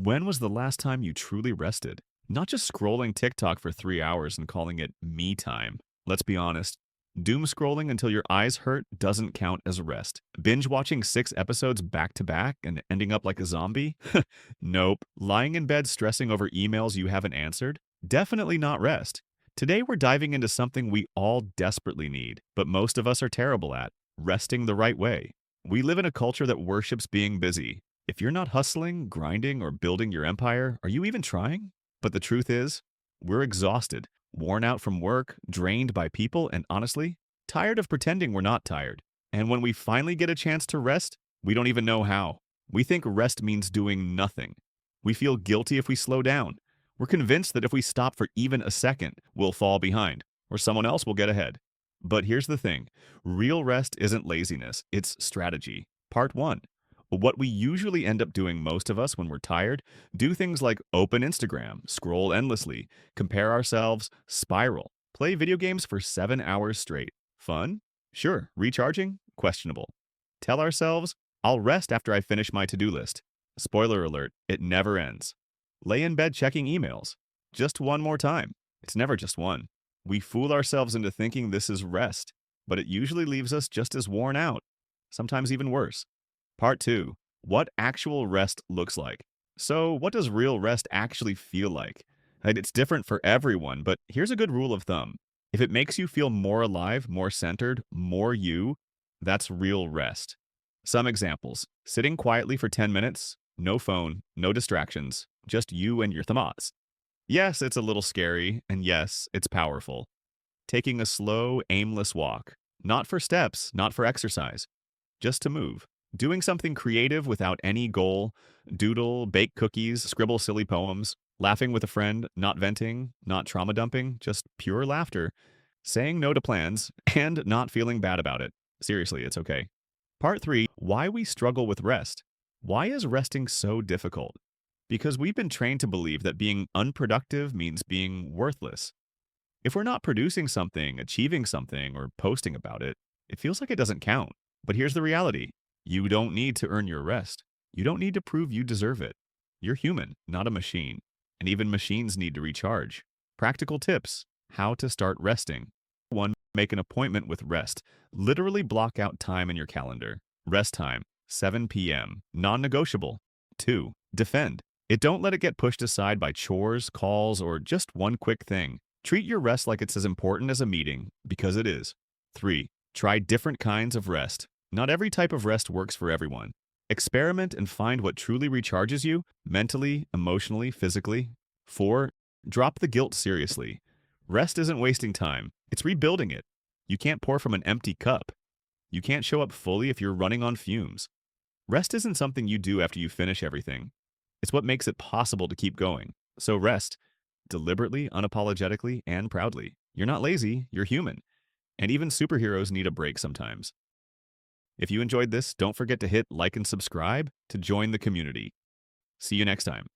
When was the last time you truly rested? Not just scrolling TikTok for 3 hours and calling it me time. Let's be honest. Doom scrolling until your eyes hurt doesn't count as rest. Binge watching 6 episodes back to back and ending up like a zombie? Nope. Lying in bed stressing over emails you haven't answered? Definitely not rest. Today we're diving into something we all desperately need, but most of us are terrible at resting the right way. We live in a culture that worships being busy. If you're not hustling, grinding, or building your empire, are you even trying? But the truth is, we're exhausted, worn out from work, drained by people, and honestly, tired of pretending we're not tired. And when we finally get a chance to rest, we don't even know how. We think rest means doing nothing. We feel guilty if we slow down. We're convinced that if we stop for even a second, we'll fall behind, or someone else will get ahead. But here's the thing. Real rest isn't laziness, it's strategy. Part 1. What we usually end up doing, most of us, when we're tired, do things like open Instagram, scroll endlessly, compare ourselves, spiral, play video games for 7 hours straight. Fun? Sure. Recharging? Questionable. Tell ourselves, I'll rest after I finish my to-do list. Spoiler alert, it never ends. Lay in bed checking emails. Just one more time. It's never just one. We fool ourselves into thinking this is rest, but it usually leaves us just as worn out, sometimes even worse. Part 2. What actual rest looks like. So, what does real rest actually feel like? And it's different for everyone, but here's a good rule of thumb. If it makes you feel more alive, more centered, more you, that's real rest. Some examples. Sitting quietly for 10 minutes, no phone, no distractions, just you and your thoughts. Yes, it's a little scary, and yes, it's powerful. Taking a slow, aimless walk. Not for steps, not for exercise. Just to move. Doing something creative without any goal, doodle, bake cookies, scribble silly poems, laughing with a friend, not venting, not trauma dumping, just pure laughter, saying no to plans, and not feeling bad about it. Seriously, it's okay. Part 3. Why we struggle with rest. Why is resting so difficult? Because we've been trained to believe that being unproductive means being worthless. If we're not producing something, achieving something, or posting about it, it feels like it doesn't count. But here's the reality. You don't need to earn your rest. You don't need to prove you deserve it. You're human, not a machine. And even machines need to recharge. Practical tips. How to start resting. 1. Make an appointment with rest. Literally block out time in your calendar. Rest time, 7 p.m. Non-negotiable. 2. Defend. Don't let it get pushed aside by chores, calls, or just one quick thing. Treat your rest like it's as important as a meeting, because it is. 3. Try different kinds of rest. Not every type of rest works for everyone. Experiment and find what truly recharges you, mentally, emotionally, physically. 4. Drop the guilt seriously. Rest isn't wasting time, it's rebuilding it. You can't pour from an empty cup. You can't show up fully if you're running on fumes. Rest isn't something you do after you finish everything. It's what makes it possible to keep going. So rest, deliberately, unapologetically, and proudly. You're not lazy, you're human. And even superheroes need a break sometimes. If you enjoyed this, don't forget to hit like and subscribe to join the community. See you next time.